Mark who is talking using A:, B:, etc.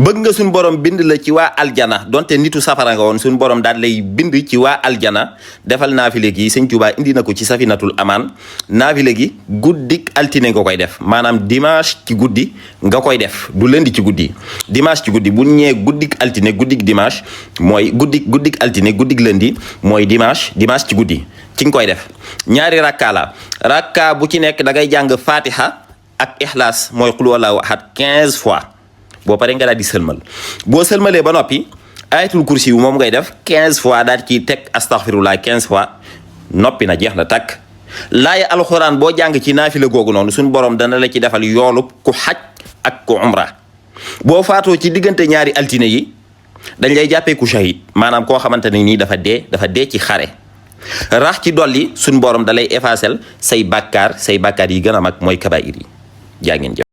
A: bëgg nga suñu borom bind la ci waa aljana donte nitu safara nga woon suñu borom daal lay bind ci waa aljana defal naafile gi sëñ Tuubaa indi na ko ci safinatul amaan naafile gi guddik altine nga koy def maanaam dimanche ci guddi nga koy def du lundi ci guddi dimanche ci guddi bu ñëwee guddik altine guddik dimanche mooy guddik altine guddik lundi mooy dimanche ci guddi ci nga koy def ñaari rakka la rakka bu ci nekk da ngay jàng fatiha ak ixlaas mooy qul huwallaahu ahad 15 fois boo paree nga daal di sëlmal boo sëlmalee ba noppi ayatul kursi yu moom ngay def 15 fois daal ci teg astaghfirullah 15 fois noppi na jeex na takk laaya alxuraan boo jàng ci naafila googu noonu suñu borom dana la ci defal yoolub ku xaj ak ku umra boo faatoo ci diggante ñaari altine yi dañ lay jàppee ku shahid maanaam koo xamante ne nii dafa dee ci xare rax ci dolli suñu borom da lay effacer say bàkkaar yi gën a mag mooy kabaayir yi jaa ngeen jëf